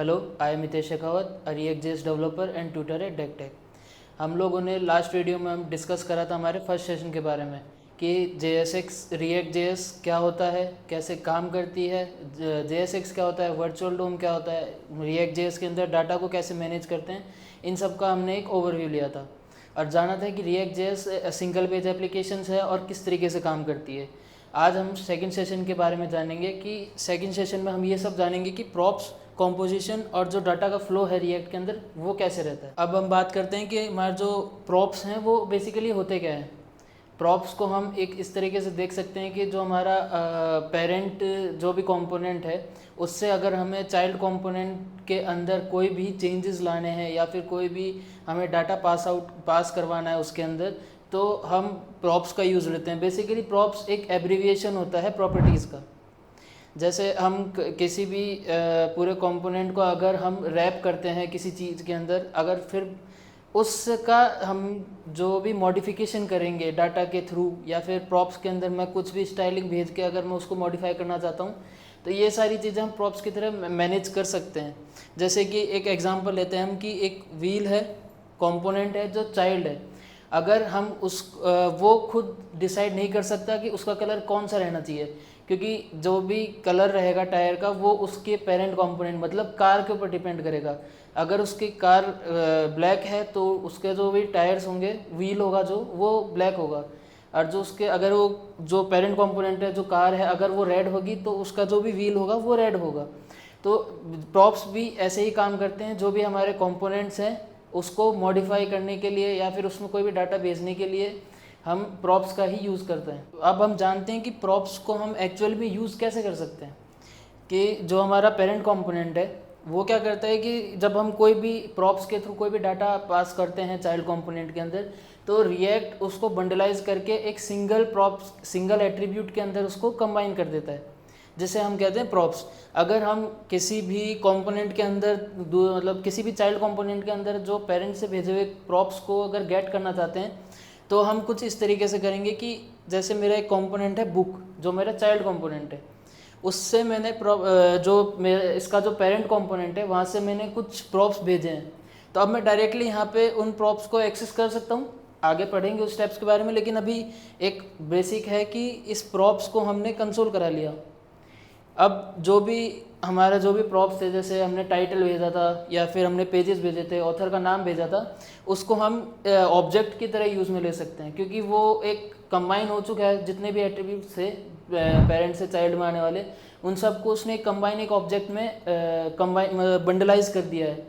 I am Hitesh Shekhawat, a React.js developer and tutor at Dectech. हम लोगों ने लास्ट वीडियो में हम डिस्कस करा था हमारे फर्स्ट सेशन के बारे में कि JSX React.js क्या होता है, कैसे काम करती है, JSX क्या होता है, वर्चुअल डोम क्या होता है, React.js के अंदर डाटा को कैसे मैनेज करते हैं। इन सब का हमने एक ओवरव्यू लिया था और जाना था कि React.js सिंगल पेज एप्लीकेशन है और किस तरीके से काम करती है। आज हम सेकंड सेशन के बारे में जानेंगे कि सेकंड सेशन में हम ये सब जानेंगे कि प्रॉप्स, कॉम्पोजिशन और जो डाटा का फ्लो है रिएक्ट के अंदर वो कैसे रहता है। अब हम बात करते हैं कि हमारे जो प्रॉप्स हैं वो बेसिकली होते क्या हैं। प्रॉप्स को हम एक इस तरीके से देख सकते हैं कि जो हमारा पेरेंट जो भी कंपोनेंट है उससे अगर हमें चाइल्ड कंपोनेंट के अंदर कोई भी चेंजेस लाने हैं या फिर कोई भी हमें डाटा पास करवाना है उसके अंदर, तो हम प्रॉप्स का यूज़ लेते हैं। बेसिकली प्रॉप्स एक एब्रीविएशन होता है प्रॉपर्टीज़ का। जैसे हम किसी भी पूरे कंपोनेंट को अगर हम रैप करते हैं किसी चीज़ के अंदर, अगर फिर उसका हम जो भी मॉडिफिकेशन करेंगे डाटा के थ्रू या फिर प्रॉप्स के अंदर मैं कुछ भी स्टाइलिंग भेज के अगर मैं उसको मॉडिफाई करना चाहता हूँ, तो ये सारी चीज़ें हम प्रॉप्स की तरह मैनेज कर सकते हैं। जैसे कि एक एग्जांपल लेते हैं हम कि एक व्हील है, कंपोनेंट है जो चाइल्ड है। अगर हम वो खुद डिसाइड नहीं कर सकता कि उसका कलर कौन सा रहना चाहिए, क्योंकि जो भी कलर रहेगा टायर का वो उसके पेरेंट कंपोनेंट मतलब कार के ऊपर डिपेंड करेगा। अगर उसकी कार ब्लैक है तो उसके जो भी टायर्स होंगे, व्हील होगा जो, वो ब्लैक होगा। और जो उसके अगर वो जो पेरेंट कंपोनेंट है जो कार है अगर वो रेड होगी तो उसका जो भी व्हील होगा वो रेड होगा। तो प्रॉप्स भी ऐसे ही काम करते हैं। जो भी हमारे कंपोनेंट्स हैं उसको मॉडिफाई करने के लिए या फिर उसमें कोई भी डाटा भेजने के लिए हम प्रॉप्स का ही यूज़ करते हैं। तो अब हम जानते हैं कि प्रॉप्स को हम एक्चुअल में यूज़ कैसे कर सकते हैं। कि जो हमारा पेरेंट कंपोनेंट है वो क्या करता है कि जब हम कोई भी प्रॉप्स के थ्रू कोई भी डाटा पास करते हैं चाइल्ड कंपोनेंट के अंदर, तो रिएक्ट उसको बंडलाइज करके एक सिंगल एट्रीब्यूट के अंदर उसको कंबाइन कर देता है, जिसे हम कहते हैं प्रॉप्स। अगर हम किसी भी कंपोनेंट के अंदर मतलब किसी भी चाइल्ड कंपोनेंट के अंदर जो पेरेंट से भेजे हुए प्रॉप्स को अगर गेट करना चाहते हैं तो हम कुछ इस तरीके से करेंगे कि जैसे मेरा एक कंपोनेंट है बुक, जो मेरा चाइल्ड कंपोनेंट है, उससे मैंने जो मेरा इसका जो पेरेंट कंपोनेंट है वहाँ से मैंने कुछ प्रॉप्स भेजे हैं। तो अब मैं डायरेक्टली यहाँ पे उन प्रॉप्स को एक्सेस कर सकता हूँ। आगे पढ़ेंगे उस स्टेप्स के बारे में, लेकिन अभी एक बेसिक है कि इस प्रॉप्स को हमने कंसोल करा लिया। अब जो भी हमारा जो भी प्रॉप्स थे, जैसे हमने टाइटल भेजा था या फिर हमने पेजेस भेजे थे, ऑथर का नाम भेजा था, उसको हम ऑब्जेक्ट की तरह यूज़ में ले सकते हैं, क्योंकि वो एक कंबाइन हो चुका है। जितने भी एट्रीब्यूट्स थे पेरेंट से चाइल्ड में आने वाले, उन सबको उसने एक ऑब्जेक्ट में बंडलाइज कर दिया है।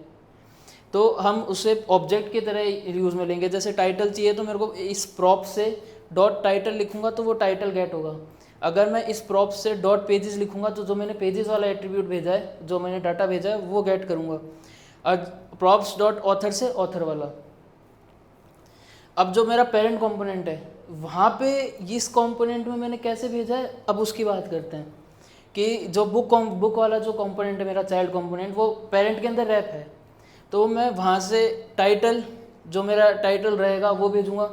तो हम उसे ऑब्जेक्ट की तरह यूज़ में लेंगे। जैसे टाइटल चाहिए तो मेरे को इस प्रॉप से डॉट टाइटल लिखूंगा तो वो टाइटल गेट होगा। अगर मैं इस प्रॉप से डॉट पेजेस लिखूंगा तो जो मैंने पेजेस वाला एट्रीब्यूट भेजा है, जो मैंने डाटा भेजा है, वो गेट करूंगा। और प्रॉप्स डॉट ऑथर से ऑथर वाला। अब जो मेरा पेरेंट कंपोनेंट है वहाँ पे इस कंपोनेंट में मैंने कैसे भेजा है, अब उसकी बात करते हैं। कि जो बुक वाला जो कंपोनेंट है मेरा चाइल्ड कंपोनेंट, वो पेरेंट के अंदर रैप है, तो मैं वहाँ से टाइटल, जो मेरा टाइटल रहेगा वो भेजूँगा,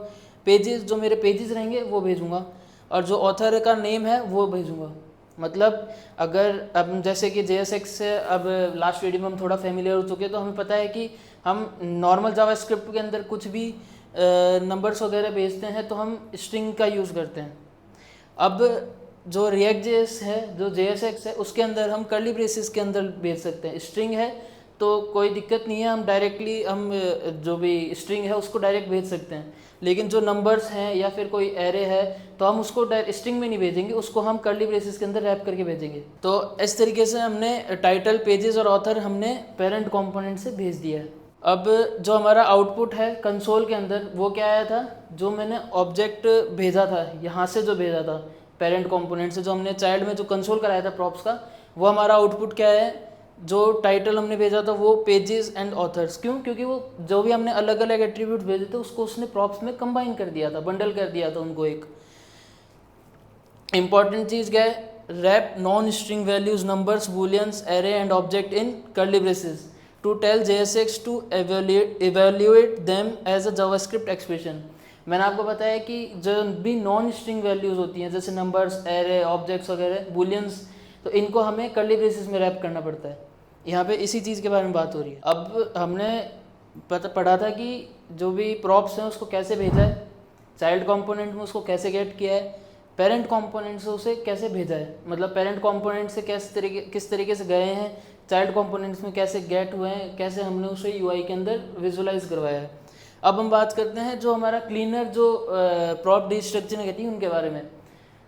पेजेस जो मेरे पेजेस रहेंगे वो भेजूँगा, और जो ऑथर का नेम है वो भेजूँगा। मतलब अगर अब जैसे कि JSX से अब लास्ट वीडियो में हम थोड़ा फेमिलियर हो चुके हैं, तो हमें पता है कि हम नॉर्मल जावास्क्रिप्ट के अंदर कुछ भी नंबर्स वगैरह भेजते हैं तो हम स्ट्रिंग का यूज़ करते हैं। अब जो React.js है, जो JSX है, उसके अंदर हम कर्ली ब्रेसेस के अंदर भेज सकते हैं। स्ट्रिंग है तो कोई दिक्कत नहीं है, हम डायरेक्टली हम जो भी स्ट्रिंग है उसको डायरेक्ट भेज सकते हैं। लेकिन जो नंबर्स हैं या फिर कोई एरे है तो हम उसको स्ट्रिंग में नहीं भेजेंगे, उसको हम कर्ली ब्रेसेस के अंदर रैप करके भेजेंगे। तो इस तरीके से हमने टाइटल, पेजेस और ऑथर हमने पेरेंट कंपोनेंट से भेज दिया है। अब जो हमारा आउटपुट है कंसोल के अंदर वो क्या आया था, जो मैंने ऑब्जेक्ट भेजा था यहाँ से, जो भेजा था पेरेंट कंपोनेंट से, जो हमने चाइल्ड में जो कंसोल कराया था प्रॉप्स का, वो हमारा आउटपुट क्या है। जो टाइटल हमने भेजा था वो पेजेस एंड ऑथर्स। क्यों? क्योंकि वो जो भी हमने अलग अलग एट्रीब्यूट भेजे थे उसको उसने प्रॉप्स में कंबाइन कर दिया था, बंडल कर दिया था उनको। एक इंपॉर्टेंट चीज़ क्या है, wrap non string values, numbers, booleans, array and object in curly braces to tell JSX to evaluate them as a JavaScript expression। मैंने आपको बताया कि जो भी नॉन स्ट्रिंग वैल्यूज़ होती हैं, जैसे नंबर्स, एरे, ऑब्जेक्ट्स वगैरह, बूलियंस, तो इनको हमें कर्ली ब्रेसेस में रैप करना पड़ता है। यहाँ पे इसी चीज़ के बारे में बात हो रही है। अब हमने पढ़ा था कि जो भी प्रॉप्स हैं उसको कैसे भेजा है, चाइल्ड कंपोनेंट में उसको कैसे गेट किया है, पेरेंट कंपोनेंट से उसे कैसे भेजा है, मतलब पेरेंट कंपोनेंट से किस तरीके से गए हैं, चाइल्ड कंपोनेंट्स में कैसे गेट हुए हैं, कैसे हमने उसे यूआई के अंदर विजुलाइज करवाया है। अब हम बात करते हैं जो हमारा क्लीनर जो प्रॉप डिस्ट्रक्चरिंग कहती है उनके बारे में।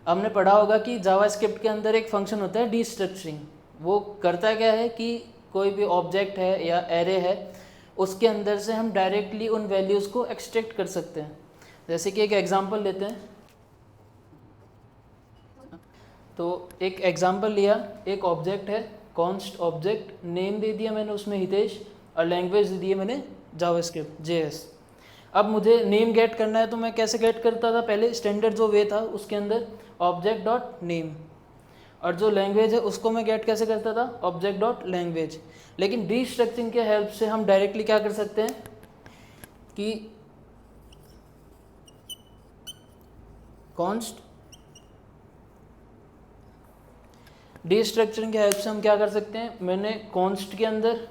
हमने पढ़ा होगा कि जावास्क्रिप्ट के अंदर एक फंक्शन होता है डिस्ट्रक्चरिंग। वो करता क्या है कि कोई भी ऑब्जेक्ट है या एरे है उसके अंदर से हम डायरेक्टली उन वैल्यूज़ को एक्सट्रैक्ट कर सकते हैं। जैसे कि एक एग्जांपल लेते हैं, तो एक एग्जांपल लिया, एक ऑब्जेक्ट है कॉन्स्ट ऑब्जेक्ट, नेम दे दिया मैंने उसमें हितेश और लैंग्वेज दे दी है मैंने जावास्क्रिप्ट JS। अब मुझे नेम गेट करना है तो मैं कैसे गेट करता था, पहले स्टैंडर्ड जो वे था उसके अंदर ऑब्जेक्ट डॉट नेम, और जो लैंग्वेज है उसको मैं गेट कैसे करता था, ऑब्जेक्ट डॉट लैंग्वेज। लेकिन डिस्ट्रक्चरिंग के हेल्प से हम डायरेक्टली क्या कर सकते हैं कि कॉन्स्ट डिस्ट्रक्चरिंग के हेल्प से हम क्या कर सकते हैं, मैंने कॉन्स्ट के अंदर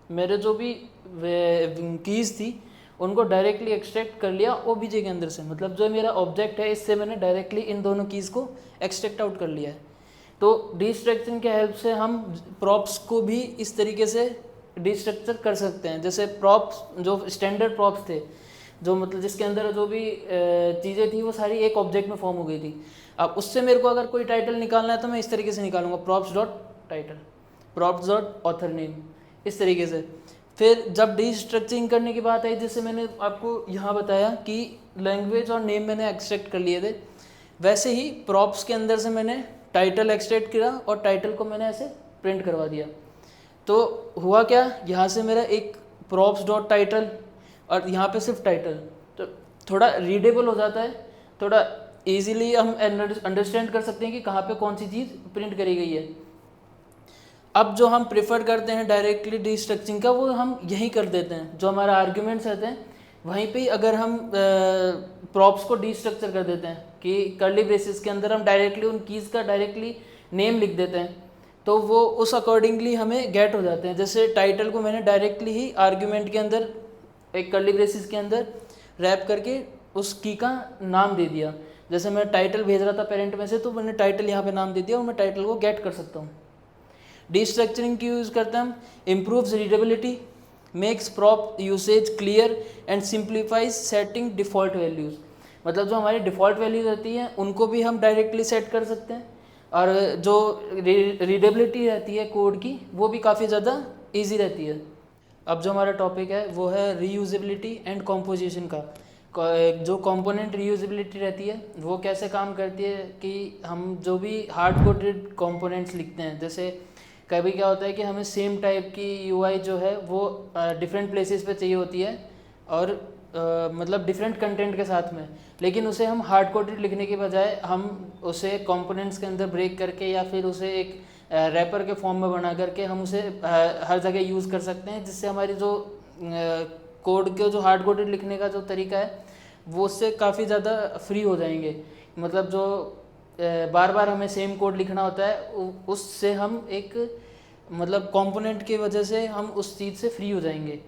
मेरे जो भी कीज़ थी उनको डायरेक्टली एक्सट्रैक्ट कर लिया ओबीजे के अंदर से, मतलब जो मेरा ऑब्जेक्ट है इससे मैंने डायरेक्टली इन दोनों कीज़ को एक्सट्रैक्ट आउट कर लिया है। तो डिस्ट्रक्चरिंग के हेल्प से हम प्रॉप्स को भी इस तरीके से डिस्ट्रक्चर कर सकते हैं। जैसे प्रॉप्स जो स्टैंडर्ड प्रॉप्स थे, जो मतलब जिसके अंदर जो भी चीज़ें थी वो सारी एक ऑब्जेक्ट में फॉर्म हो गई थी। अब उससे मेरे को अगर कोई टाइटल निकालना है तो मैं इस तरीके से निकालूंगा, props dot title, props dot author name, इस तरीके से। फिर जब डिस्ट्रक्चरिंग करने की बात आई, जैसे मैंने आपको यहाँ बताया कि लैंग्वेज और नेम मैंने एक्सट्रैक्ट कर लिए थे, वैसे ही प्रॉप्स के अंदर से मैंने टाइटल एक्सट्रैक्ट किया और टाइटल को मैंने ऐसे प्रिंट करवा दिया। तो हुआ क्या, यहाँ से मेरा एक प्रॉप्स डॉट टाइटल और यहाँ पे सिर्फ टाइटल, तो थोड़ा रीडेबल हो जाता है, थोड़ा इजीली हम अंडरस्टैंड कर सकते हैं कि कहाँ पे कौन सी चीज़ प्रिंट करी गई है। अब जो हम प्रेफर करते हैं डायरेक्टली डिस्ट्रक्चरिंग का, वो हम यही कर देते हैं, जो हमारा आर्ग्यूमेंट्स रहते हैं वहीं पे अगर हम प्रॉप्स को डिस्ट्रक्चर कर देते हैं कि कर्ली ब्रेसेस के अंदर हम डायरेक्टली उन कीज़ का डायरेक्टली नेम लिख देते हैं, तो वो उस अकॉर्डिंगली हमें गेट हो जाते हैं। जैसे टाइटल को मैंने डायरेक्टली ही आर्ग्यूमेंट के अंदर एक कर्ली ब्रेसेस के अंदर रैप करके उस की का नाम दे दिया। जैसे मैं टाइटल भेज रहा था पेरेंट में से, तो मैंने टाइटल यहाँ पे नाम दे दिया और मैं टाइटल को गेट कर सकता हूँ। डिस्ट्रक्चरिंग की यूज़ करते हैं हम, improves readability, makes prop usage clear and simplifies setting default values. मतलब जो हमारी डिफ़ॉल्ट वैल्यूज रहती हैं उनको भी हम डायरेक्टली सेट कर सकते हैं, और जो रीडेबिलिटी रहती है कोड की वो भी काफ़ी ज़्यादा ईजी रहती है। अब जो हमारा टॉपिक है वो है रीयूजेबिलिटी एंड कॉम्पोजिशन का। जो कंपोनेंट रीयूजेबिलिटी रहती है वो कैसे काम करती है कि हम जो भी हार्ड कोडेड कंपोनेंट्स लिखते हैं, जैसे कभी क्या होता है कि हमें सेम टाइप की यूआई जो है वो डिफरेंट प्लेसेस पे चाहिए होती है, और मतलब डिफरेंट कंटेंट के साथ में, लेकिन उसे हम हार्ड कोडेड लिखने के बजाय हम उसे कंपोनेंट्स के अंदर ब्रेक करके या फिर उसे एक रैपर के फॉर्म में बना करके हम उसे हर जगह यूज़ कर सकते हैं, जिससे हमारी जो कोड के जो हार्ड कोडेड लिखने का जो तरीका है वो उससे काफ़ी ज़्यादा फ्री हो जाएंगे। मतलब जो बार बार हमें सेम कोड लिखना होता है उससे हम एक मतलब कंपोनेंट की वजह से हम उस चीज़ से फ्री हो जाएंगे।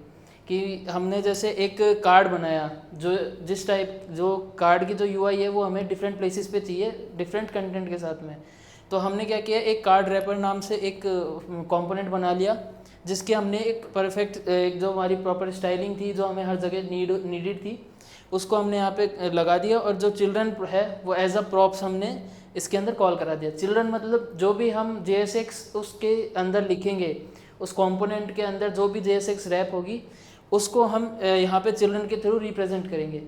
कि हमने जैसे एक कार्ड बनाया, जो जिस टाइप जो कार्ड की जो यूआई है वो हमें डिफरेंट प्लेसेस पे चाहिए डिफरेंट कंटेंट के साथ में, तो हमने क्या किया, एक कार्ड रैपर नाम से एक कंपोनेंट बना लिया, जिसके हमने एक परफेक्ट एक जो हमारी प्रॉपर स्टाइलिंग थी जो हमें हर जगह नीडेड थी उसको हमने यहाँ पे लगा दिया, और जो चिल्ड्रन है वो एज अ प्रॉप्स हमने इसके अंदर कॉल करा दिया। चिल्ड्रन मतलब जो भी हम JSX उसके अंदर लिखेंगे, उस कंपोनेंट के अंदर जो भी JSX रैप होगी उसको हम यहाँ पे चिल्ड्रन के थ्रू रिप्रेजेंट करेंगे।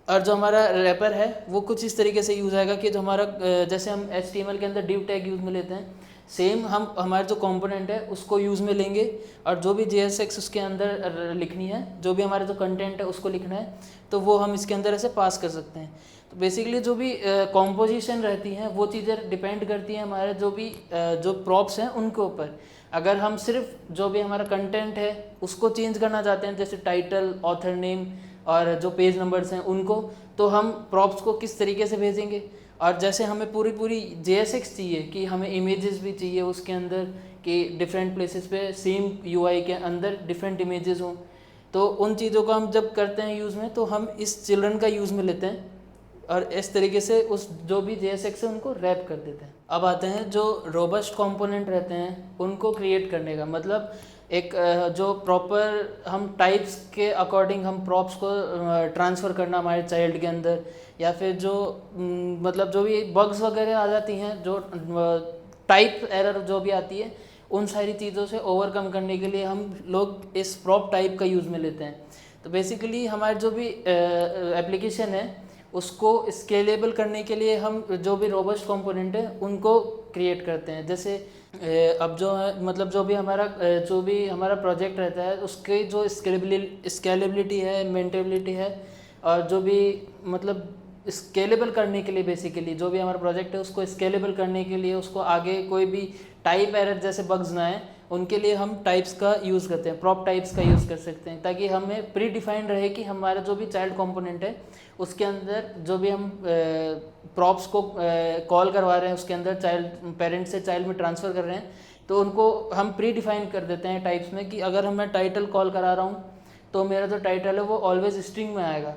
और जो हमारा रैपर है वो कुछ इस तरीके से यूज़ आएगा कि जो हमारा जैसे हम HTML के अंदर div टैग यूज़ में लेते हैं, सेम हम हमारा जो कंपोनेंट है उसको यूज़ में लेंगे, और जो भी JSX उसके अंदर लिखनी है, जो भी हमारा जो कंटेंट है उसको लिखना है, तो वो हम इसके अंदर ऐसे पास कर सकते हैं। तो बेसिकली जो भी कॉम्पोजिशन रहती हैं वो चीज़ें डिपेंड करती हैं हमारे जो भी जो प्रॉप्स हैं उनके ऊपर। अगर हम सिर्फ जो भी हमारा कंटेंट है उसको चेंज करना चाहते हैं, जैसे टाइटल, ऑथर नेम और जो पेज नंबर्स हैं उनको, तो हम प्रॉप्स को किस तरीके से भेजेंगे, और जैसे हमें पूरी पूरी JSX चाहिए कि हमें इमेजेस भी चाहिए उसके अंदर, कि डिफरेंट प्लेसेस पे सेम UI के अंदर डिफरेंट इमेजेस हों, तो उन चीज़ों को हम जब करते हैं यूज़ में, तो हम इस चिल्ड्रन का यूज़ में लेते हैं और इस तरीके से उस जो भी JSX है उनको रैप कर देते हैं। अब आते हैं जो रोबस्ट कंपोनेंट रहते हैं उनको क्रिएट करने का मतलब, एक जो प्रॉपर हम टाइप्स के अकॉर्डिंग हम प्रॉप्स को ट्रांसफ़र करना हमारे चाइल्ड के अंदर, या फिर जो मतलब जो भी बग्स वगैरह आ जाती हैं, जो टाइप एरर जो भी आती है, उन सारी चीज़ों से ओवरकम करने के लिए हम लोग इस प्रॉप टाइप का यूज़ में लेते हैं। तो बेसिकली हमारे जो भी एप्लीकेशन है उसको स्केलेबल करने के लिए हम जो भी रोबस्ट कंपोनेंट है उनको क्रिएट करते हैं। जैसे अब जो है मतलब जो भी हमारा प्रोजेक्ट रहता है उसके जो स्केलेबिलिटी है, मेंटेबिलिटी है, और जो भी मतलब स्केलेबल करने के लिए बेसिकली जो भी हमारा प्रोजेक्ट है उसको स्केलेबल करने के लिए, उसको आगे कोई भी टाइप एरर जैसे बग्स ना आए, उनके लिए हम टाइप्स का यूज़ करते हैं, प्रॉप टाइप्स का यूज़ कर सकते हैं, ताकि हमें प्री डिफाइंड रहे कि हमारा जो भी चाइल्ड कंपोनेंट है उसके अंदर जो भी हम प्रॉप्स को कॉल करवा रहे हैं उसके अंदर चाइल्ड पेरेंट से चाइल्ड में ट्रांसफ़र कर रहे हैं, तो उनको हम प्री डिफाइन कर देते हैं टाइप्स में कि अगर मैं टाइटल कॉल करा रहा हूँ तो मेरा जो टाइटल है वो ऑलवेज स्ट्रिंग में आएगा।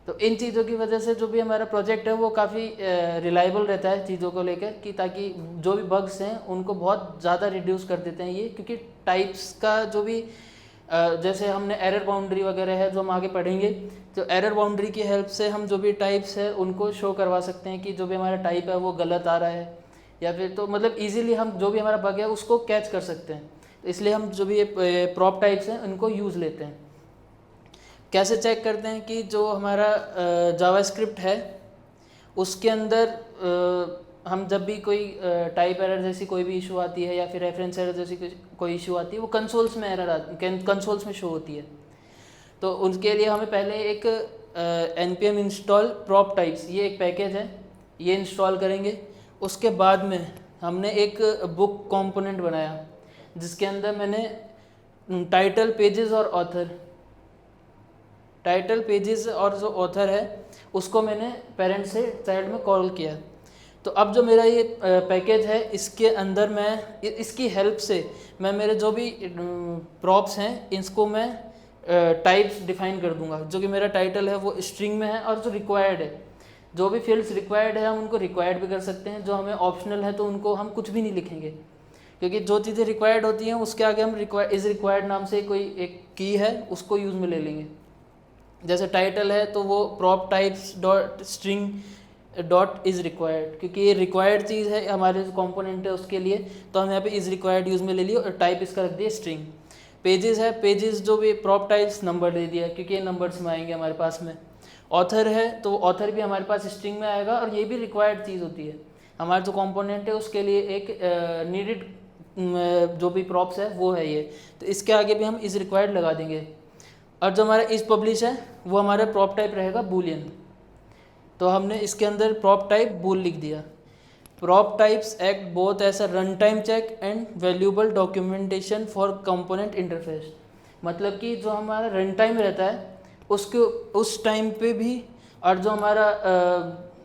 तो इन चीज़ों की वजह से जो भी हमारा प्रोजेक्ट है वो काफ़ी रिलायबल रहता है चीज़ों को लेकर, कि ताकि जो भी बग्स हैं उनको बहुत ज़्यादा रिड्यूस कर देते हैं ये, क्योंकि टाइप्स का जो भी जैसे हमने एरर बाउंड्री वगैरह है जो हम आगे पढ़ेंगे, तो एरर बाउंड्री की हेल्प से हम जो भी टाइप्स है उनको शो करवा सकते हैं कि जो भी हमारा टाइप है वो गलत आ रहा है, या फिर तो मतलब इजीली हम जो भी हमारा बग है उसको कैच कर सकते हैं। तो इसलिए हम जो भी ये प्रॉप टाइप्स हैं उनको यूज़ लेते हैं। कैसे चेक करते हैं कि जो हमारा जावास्क्रिप्ट है उसके अंदर हम जब भी कोई टाइप एरर जैसी कोई भी इशू आती है, या फिर रेफरेंस एरर जैसी कोई इशू आती है, वो कंसोल्स में कंसोल्स में शो होती है। तो उनके लिए हमें पहले एक npm इंस्टॉल प्रॉप टाइप्स, ये एक पैकेज है, ये इंस्टॉल करेंगे। उसके बाद में हमने एक बुक कंपोनेंट बनाया जिसके अंदर मैंने टाइटल पेजेस और जो ऑथर है उसको मैंने पेरेंट से चाइल्ड में कॉल किया। तो अब जो मेरा ये पैकेज है इसके अंदर मैं इसकी हेल्प से मैं मेरे जो भी प्रॉप्स हैं इसको मैं टाइप्स डिफाइन कर दूंगा। जो कि मेरा टाइटल है वो स्ट्रिंग में है, और जो रिक्वायर्ड है, जो भी फील्ड्स रिक्वायर्ड है हम उनको रिक्वायर्ड भी कर सकते हैं, जो हमें ऑप्शनल है तो उनको हम कुछ भी नहीं लिखेंगे, क्योंकि जो चीज़ें रिक्वायर्ड होती हैं उसके आगे हम रिक्वायर्ड नाम से कोई एक की है उसको यूज़ में ले लेंगे। जैसे टाइटल है तो वो prop types dot string dot is required, क्योंकि ये रिक्वायर्ड चीज़ है हमारे जो कंपोनेंट है उसके लिए, तो हम यहाँ पे इज़ रिक्वायर्ड यूज़ में ले लिया और टाइप इसका रख दिया स्ट्रिंग। पेजेस है, पेजेस जो भी प्रॉप टाइप्स नंबर दे दिया, क्योंकि ये नंबर्स में आएंगे हमारे पास में। ऑथर है तो ऑथर भी हमारे पास स्ट्रिंग में आएगा, और ये भी रिक्वायर्ड चीज़ होती है हमारा जो कंपोनेंट है उसके लिए एक नीडेड जो भी प्रॉप्स है वो है ये। तो इसके आगे भी हम इज़ रिक्वायर्ड लगा देंगे। और जो हमारा इज़ पब्लिश है वो हमारा प्रॉप टाइप रहेगा बूलियन, तो हमने इसके अंदर प्रॉप टाइप बूल लिख दिया। Prop types act both as a run time check and valuable documentation for component interface. मतलब कि जो हमारा रन टाइम रहता है उसके उस टाइम पे भी, और जो हमारा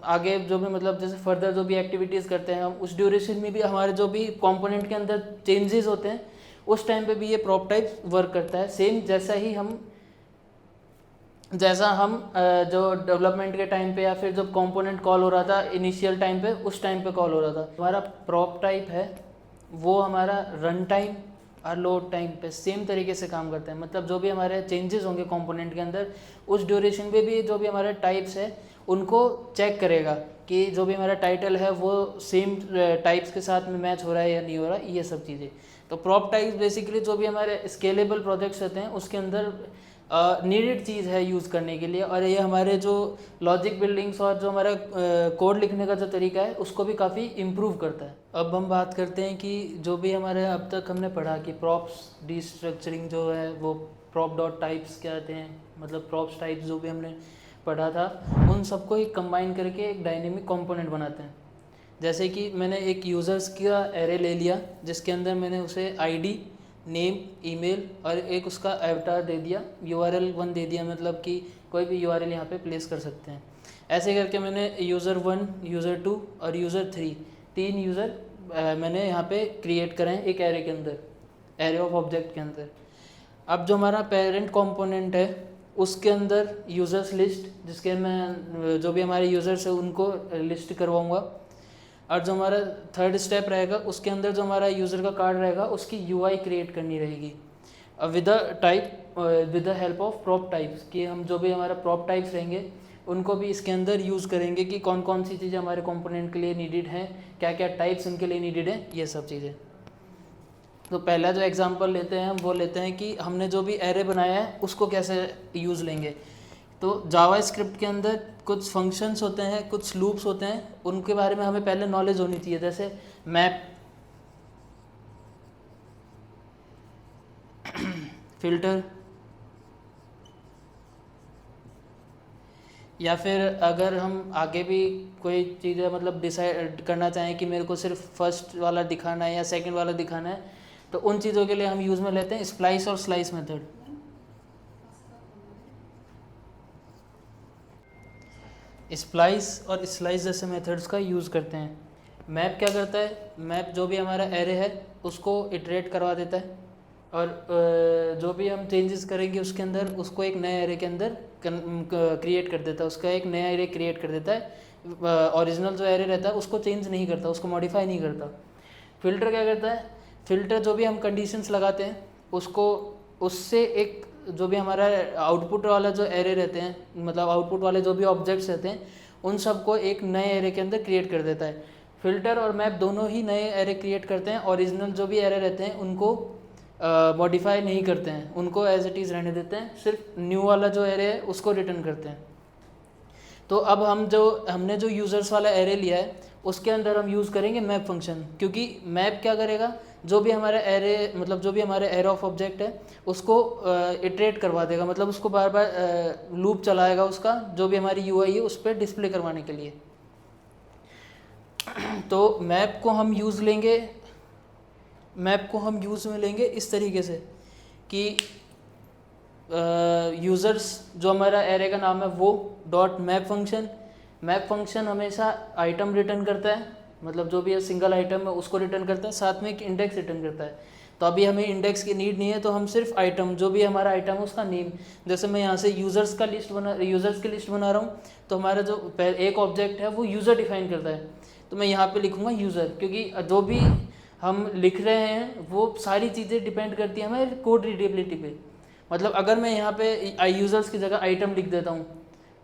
आगे जो भी मतलब जैसे फर्दर जो भी एक्टिविटीज़ करते हैं हम उस ड्यूरेशन में भी हमारे जो भी कंपोनेंट के अंदर चेंजेस होते हैं उस टाइम पे भी ये प्रॉप टाइप वर्क करता है। सेम जैसा हम जो डेवलपमेंट के टाइम पे या फिर जब कंपोनेंट कॉल हो रहा था इनिशियल टाइम पे, उस टाइम पे कॉल हो रहा था। हमारा प्रॉप टाइप है वो हमारा रन टाइम और लोड टाइम पे सेम तरीके से काम करता है। मतलब जो भी हमारे चेंजेस होंगे कंपोनेंट के अंदर उस ड्यूरेशन पे भी जो भी हमारे टाइप्स है उनको चेक करेगा कि जो भी हमारा टाइटल है वो सेम टाइप्स के साथ में मैच हो रहा है या नहीं हो रहा, ये सब चीज़ें। तो प्रॉप टाइप्स बेसिकली जो भी हमारे स्केलेबल प्रोजेक्ट्स होते हैं उसके अंदर नीडेड चीज़ है यूज़ करने के लिए, और ये हमारे जो लॉजिक बिल्डिंग्स और जो हमारा कोड लिखने का जो तरीका है उसको भी काफ़ी इम्प्रूव करता है। अब हम बात करते हैं कि जो भी हमारे अब तक हमने पढ़ा कि प्रॉप्स डिस्ट्रक्चरिंग जो है वो प्रॉप डॉट टाइप्स क्या आते हैं, मतलब प्रॉप्स टाइप्स जो भी हमने पढ़ा था उन सबको ही कंबाइन करके एक डायनेमिक कंपोनेंट बनाते हैं। जैसे कि मैंने एक यूज़र्स का एरे ले लिया जिसके अंदर मैंने उसे आईडी, नेम, ईमेल और एक उसका एवटार दे दिया, URL 1 दे दिया, मतलब कि कोई भी URL यहाँ पे प्लेस कर सकते हैं। ऐसे करके मैंने यूज़र 1, यूज़र 2 और यूज़र 3 तीन यूज़र मैंने यहाँ पे क्रिएट करें एक एरे के अंदर, एरे ऑफ ऑब्जेक्ट के अंदर। अब जो हमारा पेरेंट कंपोनेंट है उसके अंदर यूज़र्स लिस्ट, जिसके मैं जो भी हमारे यूज़र्स है उनको लिस्ट करवाऊँगा। और जो हमारा थर्ड स्टेप रहेगा उसके अंदर जो हमारा यूज़र का कार्ड रहेगा उसकी यूआई क्रिएट करनी रहेगी with the type, with the help of prop types, कि हम जो भी हमारा प्रॉप टाइप्स रहेंगे उनको भी इसके अंदर यूज़ करेंगे कि कौन कौन सी चीज़ें हमारे कंपोनेंट के लिए नीडेड हैं, क्या क्या टाइप्स उनके लिए नीडेड हैं, ये सब चीज़ें। तो पहला जो एग्जांपल लेते हैं हम वो लेते हैं कि हमने जो भी एरे बनाया है उसको कैसे यूज़ लेंगे। तो जावा स्क्रिप्ट के अंदर कुछ फंक्शंस होते हैं, कुछ लूप्स होते हैं, उनके बारे में हमें पहले नॉलेज होनी चाहिए। जैसे मैप, फिल्टर, या फिर अगर हम आगे भी कोई चीज़ें मतलब डिसाइड करना चाहें कि मेरे को सिर्फ फर्स्ट वाला दिखाना है या सेकंड वाला दिखाना है, तो उन चीज़ों के लिए हम यूज़ में लेते हैं स्प्लाइस और स्लाइस मेथड। स्प्लाइस और स्लाइस जैसे मेथड्स का यूज़ करते हैं। मैप क्या करता है, मैप जो भी हमारा एरे है उसको इटरेट करवा देता है, और जो भी हम चेंजेस करेंगे उसके अंदर उसको एक नए एरे के अंदर क्रिएट कर देता है, उसका एक नया एरे क्रिएट कर देता है। ओरिजिनल जो एरे रहता है उसको चेंज नहीं करता, उसको मॉडिफाई नहीं करता। फिल्टर क्या करता है, फिल्टर जो भी हम कंडीशंस लगाते हैं उसको, उससे एक जो भी हमारा आउटपुट वाला जो एरे रहते हैं, मतलब आउटपुट वाले जो भी ऑब्जेक्ट्स रहते हैं उन सबको एक नए एरे के अंदर क्रिएट कर देता है। फिल्टर और मैप दोनों ही नए एरे क्रिएट करते हैं, ओरिजिनल जो भी एरे रहते हैं उनको मॉडिफाई नहीं करते हैं, उनको एज इट इज़ रहने देते हैं, सिर्फ न्यू वाला जो एरे है उसको रिटर्न करते हैं। तो अब हमने जो यूज़र्स वाला एरे लिया है उसके अंदर हम यूज़ करेंगे मैप फंक्शन, क्योंकि मैप क्या करेगा, जो भी हमारा एरे, मतलब जो भी हमारे एरे ऑफ ऑब्जेक्ट है उसको इटरेट करवा देगा, मतलब उसको बार बार लूप चलाएगा उसका, जो भी हमारी यूआई है उस पर डिस्प्ले करवाने के लिए। तो मैप को हम यूज़ में लेंगे इस तरीके से कि यूज़र्स जो हमारा एरे का नाम है वो डॉट मैप फंक्शन हमेशा आइटम रिटर्न करता है, मतलब जो भी सिंगल आइटम है उसको रिटर्न करता है, साथ में एक इंडेक्स रिटर्न करता है। तो अभी हमें इंडेक्स की नीड नहीं है, तो हम सिर्फ आइटम, जो भी हमारा आइटम है उसका नेम, जैसे मैं यहाँ से यूज़र्स की लिस्ट बना रहा हूँ, तो हमारा जो एक ऑब्जेक्ट है वो यूज़र डिफाइन करता है, तो मैं यहाँ पे लिखूँगा यूज़र, क्योंकि जो भी हम लिख रहे हैं वो सारी चीज़ें डिपेंड करती हैं हमारे कोड रीडेबिलिटी पे। मतलब अगर मैं यहाँ पे यूज़र्स की जगह आइटम लिख देता हूँ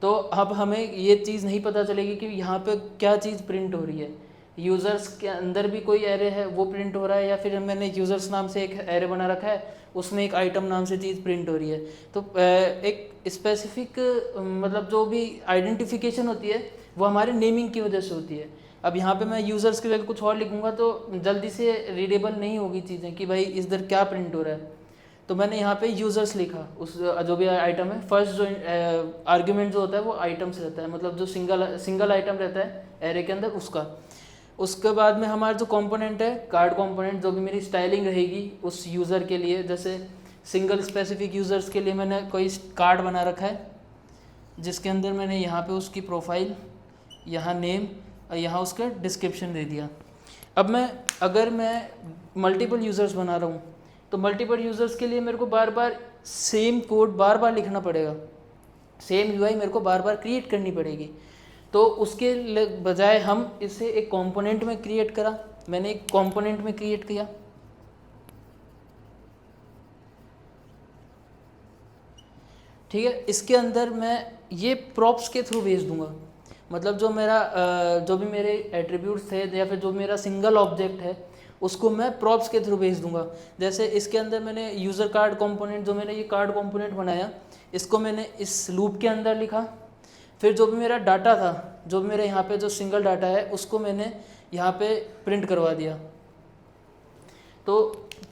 तो अब हमें ये चीज़ नहीं पता चलेगी कि यहाँ पे क्या चीज़ प्रिंट हो रही है, यूज़र्स के अंदर भी कोई एरे है वो प्रिंट हो रहा है, या फिर मैंने यूज़र्स नाम से एक एरे बना रखा है उसमें एक आइटम नाम से चीज़ प्रिंट हो रही है। तो एक स्पेसिफिक मतलब जो भी आइडेंटिफिकेशन होती है वो हमारे नेमिंग की वजह से होती है। अब यहाँ पे मैं यूज़र्स की जगह कुछ और लिखूँगा तो जल्दी से रीडेबल नहीं होगी चीज़ें कि भाई इधर क्या प्रिंट हो रहा है। तो मैंने यहाँ पे यूज़र्स लिखा, उस जो भी आइटम है, फर्स्ट जो आर्ग्यूमेंट जो होता है वो आइटम से रहता है, मतलब जो सिंगल आइटम रहता है एरे के अंदर उसका। उसके बाद में हमारा जो कंपोनेंट है कार्ड कंपोनेंट, जो भी मेरी स्टाइलिंग रहेगी उस यूज़र के लिए, जैसे सिंगल स्पेसिफिक यूज़र्स के लिए मैंने कोई कार्ड बना रखा है जिसके अंदर मैंने यहाँ पे उसकी प्रोफाइल, यहाँ नेम और यहाँ उसका डिस्क्रिप्शन दे दिया। अब अगर मैं मल्टीपल यूज़र्स बना रहा हूँ तो मल्टीपल यूज़र्स के लिए मेरे को बार बार सेम कोड बार बार लिखना पड़ेगा, सेम यूआई मेरे को बार बार क्रिएट करनी पड़ेगी। तो उसके बजाय हम इसे एक कंपोनेंट में क्रिएट करा, मैंने एक कंपोनेंट में क्रिएट किया। ठीक है, इसके अंदर मैं ये प्रॉप्स के थ्रू भेज दूंगा, मतलब जो भी मेरे एट्रीब्यूट्स थे या फिर जो मेरा सिंगल ऑब्जेक्ट है उसको मैं प्रॉप्स के थ्रू भेज दूंगा। जैसे इसके अंदर मैंने यूज़र कार्ड कंपोनेंट, जो मैंने ये कार्ड कंपोनेंट बनाया इसको मैंने इस लूप के अंदर लिखा, फिर जो भी मेरा डाटा था, जो भी मेरे यहाँ पे जो सिंगल डाटा है उसको मैंने यहाँ पे प्रिंट करवा दिया। तो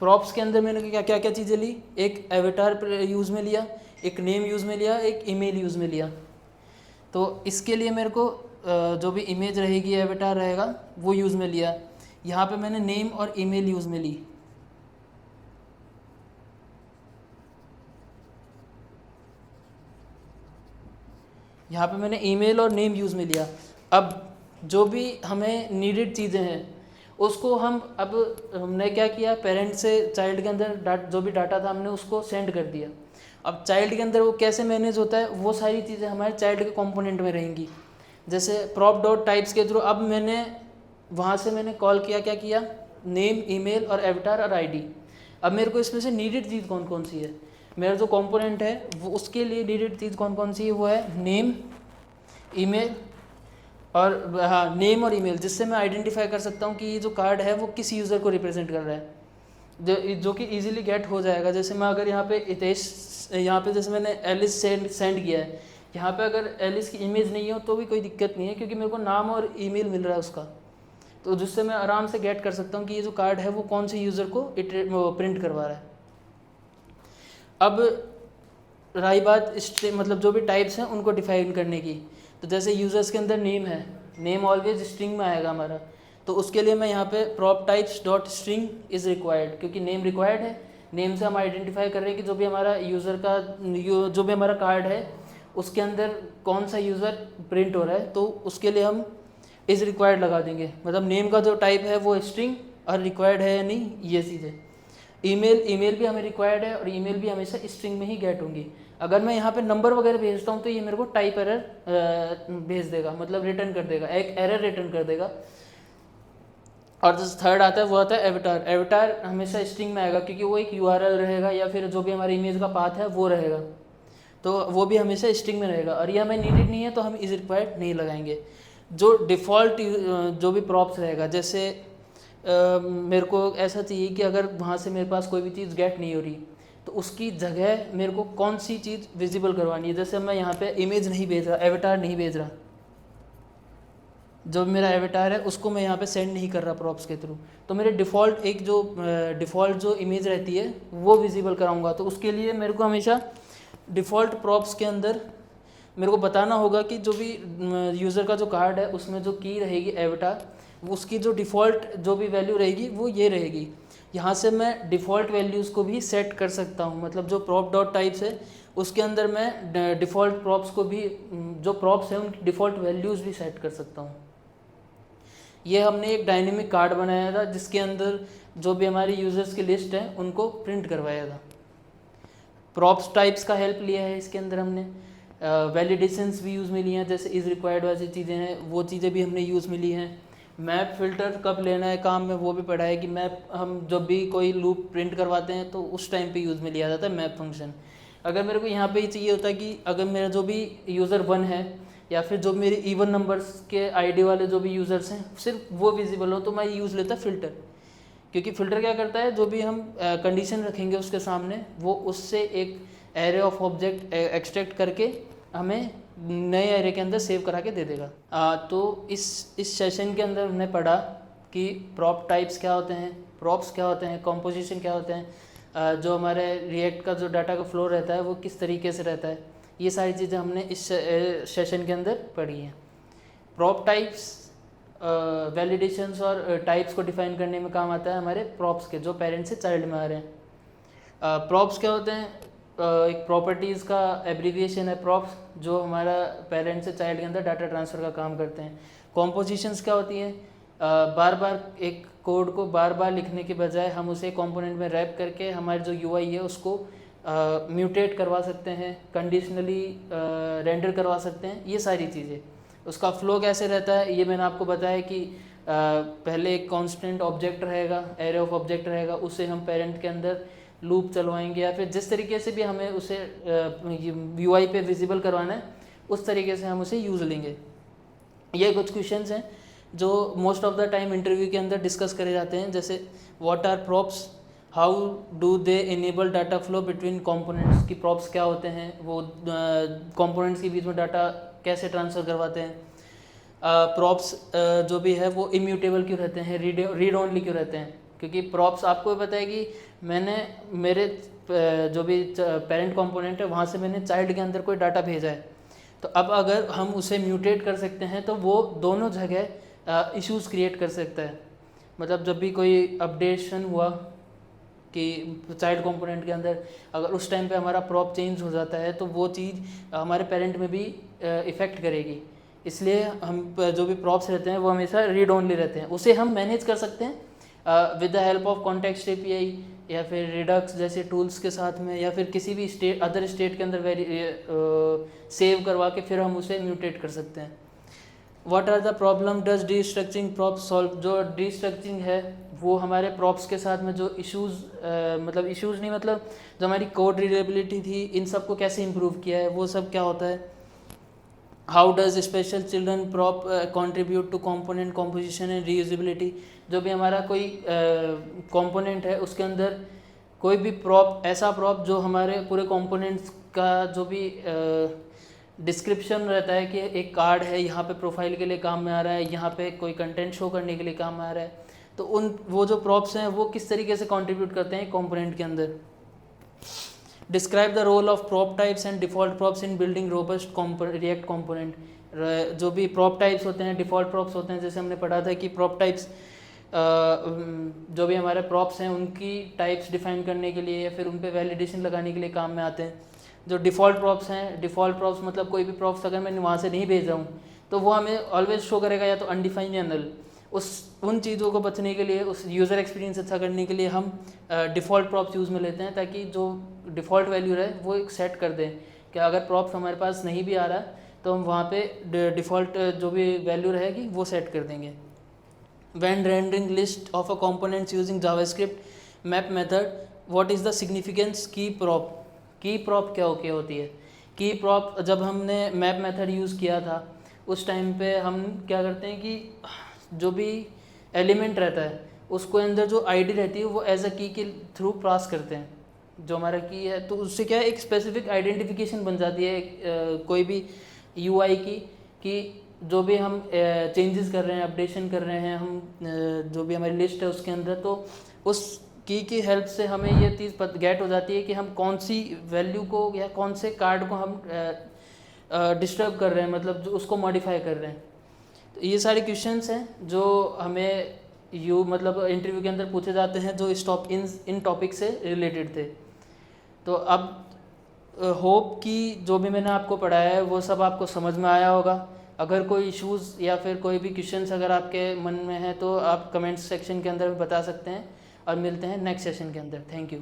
प्रॉप्स के अंदर मैंने क्या क्या चीज़ें ली, एक एवेटार यूज़ में लिया, एक नेम यूज़ में लिया, एक ईमेल यूज़ में लिया। तो इसके लिए मेरे को जो भी इमेज रहेगी, एवेटार रहेगा, वो यूज़ में लिया। यहाँ पे मैंने नेम और ईमेल यूज़ में ली। यहाँ पे मैंने ईमेल और नेम यूज़ में लिया। अब जो भी हमें नीडेड चीज़ें हैं उसको अब हमने क्या किया, पेरेंट से चाइल्ड के अंदर जो भी डाटा था हमने उसको सेंड कर दिया। अब चाइल्ड के अंदर वो कैसे मैनेज होता है, वो सारी चीज़ें हमारे चाइल्ड के कंपोनेंट में रहेंगी। जैसे प्रॉप डॉट टाइप्स के थ्रू अब मैंने वहाँ से मैंने कॉल किया, क्या किया, नेम, ईमेल और एवटार और आईडी। अब मेरे को इसमें से नीडेड चीज़ कौन कौन सी है, मेरा जो कंपोनेंट है वो उसके लिए नीडेड चीज़ कौन कौन सी है, वो है नेम, ईमेल और हाँ नेम और ईमेल, जिससे मैं आइडेंटिफाई कर सकता हूँ कि ये जो कार्ड है वो किस यूज़र को रिप्रेजेंट कर रहा है, जो कि इजीली गेट हो जाएगा। जैसे मैं अगर यहाँ पे हितेश, यहाँ पे जैसे मैंने एलिस सेंड किया है, यहाँ पे अगर एलिस की इमेज नहीं हो तो भी कोई दिक्कत नहीं है, क्योंकि मेरे को नाम और ईमेल मिल रहा है उसका, तो जिससे मैं आराम से गेट कर सकता हूँ कि ये जो कार्ड है वो कौन से यूज़र को प्रिंट करवा रहा है। अब रही बात मतलब जो भी टाइप्स हैं उनको डिफाइन करने की, तो जैसे यूज़र्स के अंदर नेम है, नेम ऑलवेज स्ट्रिंग में आएगा हमारा, तो उसके लिए मैं यहाँ पे prop types dot string is required, क्योंकि नेम रिक्वायर्ड है। नेम से हम आइडेंटिफाई कर रहे हैं कि जो भी हमारा यूज़र का जो भी हमारा कार्ड है उसके अंदर कौन सा यूज़र प्रिंट हो रहा है, तो उसके लिए हम इज़ रिक्वायर्ड लगा देंगे। मतलब नेम का जो टाइप है वो स्ट्रिंग और रिक्वायर्ड है या नहीं, ये चीज़ें। ईमेल भी हमें रिक्वायर्ड है और ईमेल भी हमेशा स्ट्रिंग में ही गेट होंगी। अगर मैं यहाँ पे नंबर वगैरह भेजता हूँ तो ये मेरे को टाइप एरर भेज देगा, मतलब रिटर्न कर देगा, एक एरर रिटर्न कर देगा। और जो थर्ड आता है वो आता है एवटार। एवटार हमेशा स्ट्रिंग में आएगा, क्योंकि वो एक यूआरएल रहेगा या फिर जो भी हमारे इमेज का पाथ है वो रहेगा, तो वो भी हमेशा स्ट्रिंग में रहेगा। और ये हमें नीडेड नहीं है तो हम इज रिक्वायर्ड नहीं लगाएंगे। जो डिफ़ॉल्ट जो भी प्रॉप्स रहेगा, जैसे मेरे को ऐसा चाहिए कि अगर वहाँ से मेरे पास कोई भी चीज़ गेट नहीं हो रही तो उसकी जगह मेरे को कौन सी चीज़ विजिबल करवानी है। जैसे मैं यहाँ पे इमेज नहीं भेज रहा, एवटार नहीं भेज रहा, जो मेरा एवटार है उसको मैं यहाँ पे सेंड नहीं कर रहा प्रॉप्स के थ्रू, तो मेरे डिफ़ॉल्ट डिफ़ॉल्ट जो इमेज रहती है वो विजिबल कराऊंगा। तो उसके लिए मेरे को हमेशा डिफ़ॉल्ट प्रॉप्स के अंदर मेरे को बताना होगा कि जो भी यूज़र का जो कार्ड है उसमें जो की रहेगी एवटार, उसकी जो डिफ़ॉल्ट जो भी वैल्यू रहेगी वो ये रहेगी। यहाँ से मैं डिफ़ॉल्ट वैल्यूज़ को भी सेट कर सकता हूँ, मतलब जो प्रॉप डॉट टाइप्स है उसके अंदर मैं डिफ़ॉल्ट प्रॉप्स को भी, जो प्रॉप्स हैं उनकी डिफ़ॉल्ट वैल्यूज़ भी सेट कर सकता हूँ। ये हमने एक डायनेमिक कार्ड बनाया था जिसके अंदर जो भी हमारी यूज़र्स की लिस्ट है उनको प्रिंट करवाया था। प्रॉप्स टाइप्स का हेल्प लिया है इसके अंदर हमने, वैलिडेशंस भी यूज़ में लिए हैं, जैसे इज़ रिक्वायर्ड वैसी चीज़ें हैं वो चीज़ें भी हमने यूज़ में ली हैं। मैप फ़िल्टर कब लेना है काम में वो भी पढ़ा है कि मैप हम जब भी कोई लूप प्रिंट करवाते हैं तो उस टाइम पे यूज़ में लिया जाता है मैप फंक्शन। अगर मेरे को यहाँ पे ये चाहिए होता है कि अगर मेरा जो भी यूज़र 1 है या फिर जो मेरे इवन नंबर्स के आईडी वाले जो भी यूज़र्स हैं सिर्फ वो विजिबल हो, तो मैं यूज़ लेता फ़िल्टर, क्योंकि फ़िल्टर क्या करता है, जो भी हम कंडीशन रखेंगे उसके सामने वो उससे एक एरे ऑफ ऑब्जेक्ट एक्सट्रैक्ट करके हमें नए एरे के अंदर सेव करा के दे देगा। तो इस सेशन के अंदर हमने पढ़ा कि प्रॉप टाइप्स क्या होते हैं, प्रॉप्स क्या होते हैं, कॉम्पोजिशन क्या होते हैं, जो हमारे रिएक्ट का जो डाटा का फ्लो रहता है वो किस तरीके से रहता है, ये सारी चीज़ें हमने इस सेशन के अंदर पढ़ी हैं। प्रॉप टाइप्स वैलिडेशंस और टाइप्स को डिफाइन करने में काम आता है हमारे प्रॉप्स के, जो पेरेंट से चाइल्ड में आ रहे हैं। प्रॉप्स क्या होते हैं, एक प्रॉपर्टीज़ का एब्रीविएशन है प्रॉप्स, जो हमारा पेरेंट से चाइल्ड के अंदर डाटा ट्रांसफ़र का काम करते हैं। कॉम्पोजिशंस क्या होती हैं, बार बार एक कोड को बार बार लिखने के बजाय हम उसे कंपोनेंट में रैप करके हमारी जो यूआई है उसको म्यूटेट करवा सकते हैं, कंडीशनली रेंडर करवा सकते हैं, ये सारी चीज़ें। उसका फ्लो कैसे रहता है ये मैंने आपको बताया कि पहले एक कांस्टेंट ऑब्जेक्ट रहेगा, एरे ऑफ ऑब्जेक्ट रहेगा, उसे हम पेरेंट के अंदर लूप चलवाएंगे या फिर जिस तरीके से भी हमें उसे यूआई पे विजिबल करवाना है उस तरीके से हम उसे यूज़ लेंगे। ये कुछ क्वेश्चंस हैं जो most of the time interview के अंदर डिस्कस करे जाते हैं, जैसे what are props, how do they enable data flow between components, की प्रॉप्स क्या होते हैं, वो कंपोनेंट्स के बीच में डाटा कैसे ट्रांसफ़र करवाते हैं। प्रॉप्स जो भी है वो इम्यूटेबल क्यों रहते हैं, रीड ओनली क्यों रहते हैं, क्योंकि प्रॉप्स आपको भी पता है कि मैंने मेरे जो भी पेरेंट कंपोनेंट है वहाँ से मैंने चाइल्ड के अंदर कोई डाटा भेजा है, तो अब अगर हम उसे म्यूटेट कर सकते हैं तो वो दोनों जगह इश्यूज़ क्रिएट कर सकता है। मतलब जब भी कोई अपडेशन हुआ कि चाइल्ड कंपोनेंट के अंदर अगर उस टाइम पे हमारा प्रॉप चेंज हो जाता है तो वो चीज़ हमारे पेरेंट में भी इफ़ेक्ट करेगी, इसलिए हम जो भी प्रॉप्स रहते हैं वो हमेशा रीड ओनली रहते हैं। उसे हम मैनेज कर सकते हैं with the help of context API या फिर रिडक्स जैसे टूल्स के साथ में, या फिर किसी भी अदर स्टेट के अंदर सेव करवा के फिर हम उसे म्यूटेट कर सकते हैं। What are the problem does restructuring props solve? जो रीस्ट्रक्चरिंग है वो हमारे प्रॉप्स के साथ में जो इश्यूज़ मतलब इश्यूज़ नहीं, मतलब जो हमारी कोड रीडेबिलिटी थी, इन सब को कैसे इम्प्रूव किया है, वो सब क्या होता है। How does special children prop contribute to component composition and reusability? जो भी हमारा कोई कंपोनेंट है उसके अंदर कोई भी प्रॉप, ऐसा प्रॉप जो हमारे पूरे कंपोनेंट्स का जो भी डिस्क्रिप्शन रहता है कि एक कार्ड है, यहाँ पे प्रोफाइल के लिए काम में आ रहा है, यहाँ पे कोई कंटेंट शो करने के लिए काम में आ रहा है, तो वो जो प्रॉप्स हैं वो किस तरीके से कंट्रीब्यूट करते हैं कंपोनेंट के अंदर। Describe the role of prop types and default props in building robust React component. जो भी प्रॉप टाइप्स होते हैं, डिफ़ॉल्ट प्रॉप्स होते हैं, जैसे हमने पढ़ा था कि प्रॉप टाइप्स जो भी हमारे प्रॉप्स हैं उनकी टाइप्स डिफाइन करने के लिए या फिर उन पे वैलिडेशन लगाने के लिए काम में आते हैं। जो डिफ़ॉल्ट प्रॉप्स हैं, डिफ़ॉल्ट प्रॉप्स मतलब कोई भी प्रॉप्स अगर मैं वहाँ से नहीं भेज रहा हूँ तो वो हमें ऑलवेज शो करेगा या तो अनडिफाइंड या नल। उन चीज़ों को बचने के लिए, उस यूज़र एक्सपीरियंस अच्छा करने के लिए हम डिफ़ॉल्ट प्रॉप्स यूज़ में लेते हैं, ताकि जो डिफ़ॉल्ट वैल्यू रहे वो एक सेट कर दें कि अगर प्रॉप्स हमारे पास नहीं भी आ रहा तो हम वहाँ पे डिफ़ॉल्ट जो भी वैल्यू रहेगी वो सेट कर देंगे। When rendering list of a components using JavaScript map method, what is the significance key prop? की prop क्या होती है? की prop जब हमने map method यूज़ किया था उस टाइम पे हम क्या करते हैं कि जो भी एलिमेंट रहता है उसको अंदर जो आईडी रहती है वो एज अ की के थ्रू पास करते हैं। जो हमारा की है तो उससे क्या है, एक स्पेसिफिक आइडेंटिफिकेशन बन जाती है कोई भी यूआई की, कि जो भी हम चेंजेस कर रहे हैं, अपडेशन कर रहे हैं, हम जो भी हमारी लिस्ट है उसके अंदर, तो उस की हेल्प से हमें ये चीज़ गेट हो जाती है कि हम कौन सी वैल्यू को या कौन से कार्ड को हम डिस्टर्ब कर रहे हैं, मतलब जो उसको मॉडिफाई कर रहे हैं। तो ये सारे क्वेश्चंस हैं जो हमें मतलब इंटरव्यू के अंदर पूछे जाते हैं, जो इन टॉपिक से रिलेटेड थे। तो अब होप कि जो भी मैंने आपको पढ़ाया है वो सब आपको समझ में आया होगा। अगर कोई इश्यूज़ या फिर कोई भी क्वेश्चंस अगर आपके मन में है तो आप कमेंट्स सेक्शन के अंदर बता सकते हैं, और मिलते हैं नेक्स्ट सेशन के अंदर। Thank you.